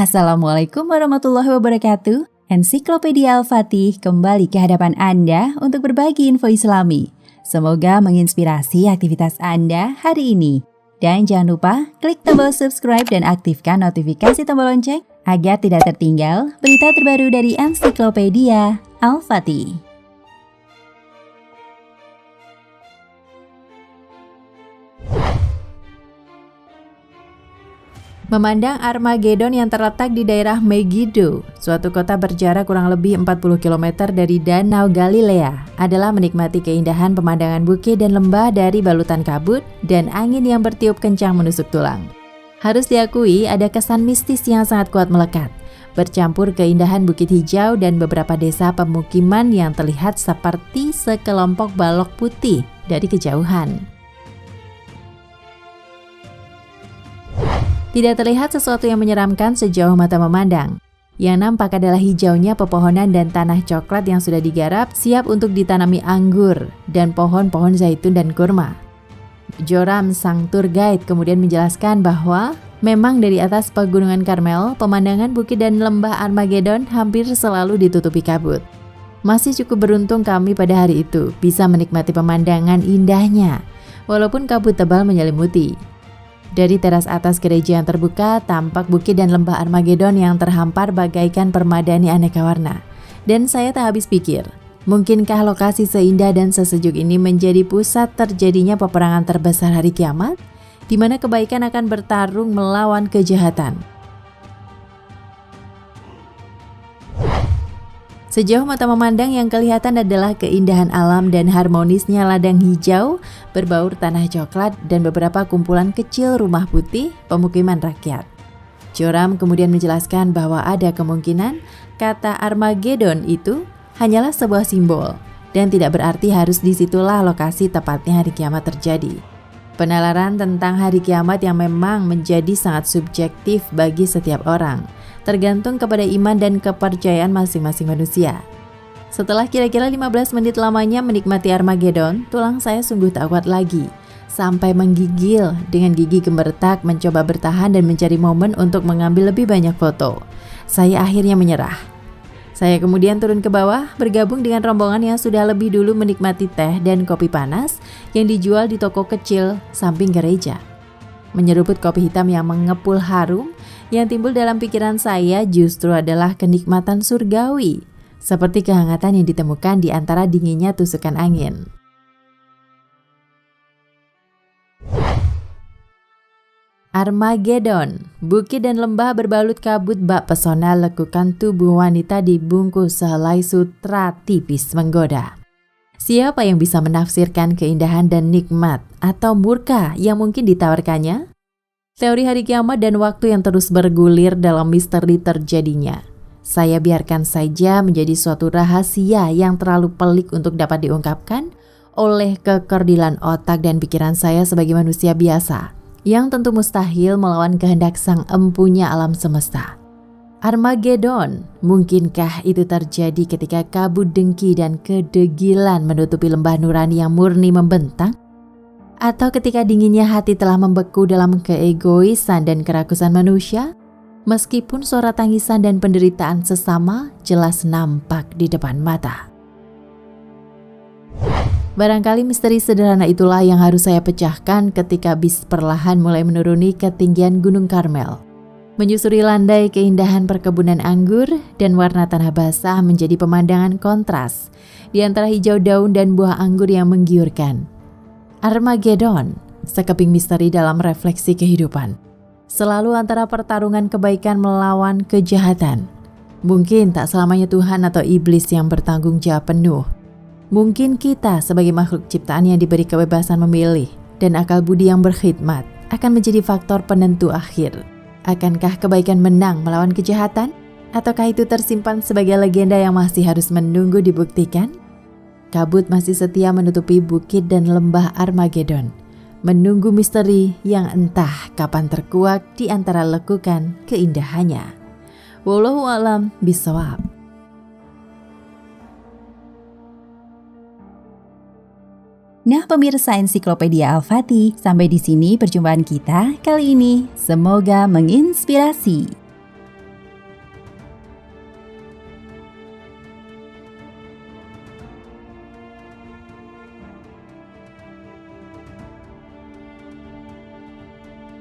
Assalamualaikum warahmatullahi wabarakatuh. Ensiklopedia Al-Fatih kembali ke hadapan Anda untuk berbagi info Islami. Semoga menginspirasi aktivitas Anda hari ini. Dan jangan lupa klik tombol subscribe dan aktifkan notifikasi tombol lonceng agar tidak tertinggal berita terbaru dari Ensiklopedia Al-Fatih. Memandang Armageddon yang terletak di daerah Megiddo, suatu kota berjarak kurang lebih 40 km dari Danau Galilea, adalah menikmati keindahan pemandangan bukit dan lembah dari balutan kabut dan angin yang bertiup kencang menusuk tulang. Harus diakui ada kesan mistis yang sangat kuat melekat, bercampur keindahan bukit hijau dan beberapa desa pemukiman yang terlihat seperti sekelompok balok putih dari kejauhan. Tidak terlihat sesuatu yang menyeramkan sejauh mata memandang. Yang nampak adalah hijaunya pepohonan dan tanah coklat yang sudah digarap siap untuk ditanami anggur dan pohon-pohon zaitun dan kurma. Joram, sang tour guide, kemudian menjelaskan bahwa memang dari atas pegunungan Karmel, pemandangan bukit dan lembah Armageddon hampir selalu ditutupi kabut. Masih cukup beruntung kami pada hari itu bisa menikmati pemandangan indahnya, walaupun kabut tebal menyelimuti. Dari teras atas gereja yang terbuka, tampak bukit dan lembah Armageddon yang terhampar bagaikan permadani aneka warna. Dan saya tak habis pikir, mungkinkah lokasi seindah dan sesejuk ini menjadi pusat terjadinya peperangan terbesar hari kiamat, di mana kebaikan akan bertarung melawan kejahatan. Sejauh mata memandang yang kelihatan adalah keindahan alam dan harmonisnya ladang hijau, berbaur tanah coklat dan beberapa kumpulan kecil rumah putih pemukiman rakyat. Joram kemudian menjelaskan bahwa ada kemungkinan kata Armageddon itu hanyalah sebuah simbol dan tidak berarti harus disitulah lokasi tepatnya hari kiamat terjadi. Penalaran tentang hari kiamat yang memang menjadi sangat subjektif bagi setiap orang, tergantung kepada iman dan kepercayaan masing-masing manusia. Setelah kira-kira 15 menit lamanya menikmati Armageddon, tulang saya sungguh tak kuat lagi. Sampai menggigil dengan gigi gemeretak mencoba bertahan dan mencari momen untuk mengambil lebih banyak foto. Saya akhirnya menyerah. Saya kemudian turun ke bawah, bergabung dengan rombongan yang sudah lebih dulu menikmati teh dan kopi panas yang dijual di toko kecil samping gereja. Menyeruput kopi hitam yang mengepul harum, yang timbul dalam pikiran saya justru adalah kenikmatan surgawi, seperti kehangatan yang ditemukan di antara dinginnya tusukan angin. Armageddon, bukit dan lembah berbalut kabut bak pesona lekukan tubuh wanita dibungkus sehelai sutra tipis menggoda. Siapa yang bisa menafsirkan keindahan dan nikmat atau murka yang mungkin ditawarkannya? Teori hari kiamat dan waktu yang terus bergulir dalam misteri terjadinya. Saya biarkan saja menjadi suatu rahasia yang terlalu pelik untuk dapat diungkapkan oleh kekerdilan otak dan pikiran saya sebagai manusia biasa, yang tentu mustahil melawan kehendak sang empunya alam semesta. Armageddon, mungkinkah itu terjadi ketika kabut dengki dan kedegilan menutupi lembah nurani yang murni membentang? Atau ketika dinginnya hati telah membeku dalam keegoisan dan kerakusan manusia, meskipun suara tangisan dan penderitaan sesama jelas nampak di depan mata. Barangkali misteri sederhana itulah yang harus saya pecahkan ketika bis perlahan mulai menuruni ketinggian Gunung Karmel. Menyusuri landai keindahan perkebunan anggur dan warna tanah basah menjadi pemandangan kontras di antara hijau daun dan buah anggur yang menggiurkan. Armageddon, sekeping misteri dalam refleksi kehidupan. Selalu antara pertarungan kebaikan melawan kejahatan. Mungkin tak selamanya Tuhan atau iblis yang bertanggung jawab penuh. Mungkin kita sebagai makhluk ciptaan yang diberi kebebasan memilih dan akal budi yang berkhidmat akan menjadi faktor penentu akhir. Akankah kebaikan menang melawan kejahatan? Ataukah itu tersimpan sebagai legenda yang masih harus menunggu dibuktikan? Kabut masih setia menutupi bukit dan lembah Armageddon, menunggu misteri yang entah kapan terkuak di antara lekukan keindahannya. Wallahu a'lam bishawab. Nah pemirsa Ensiklopedia Al-Fatih, sampai di sini perjumpaan kita kali ini. Semoga menginspirasi.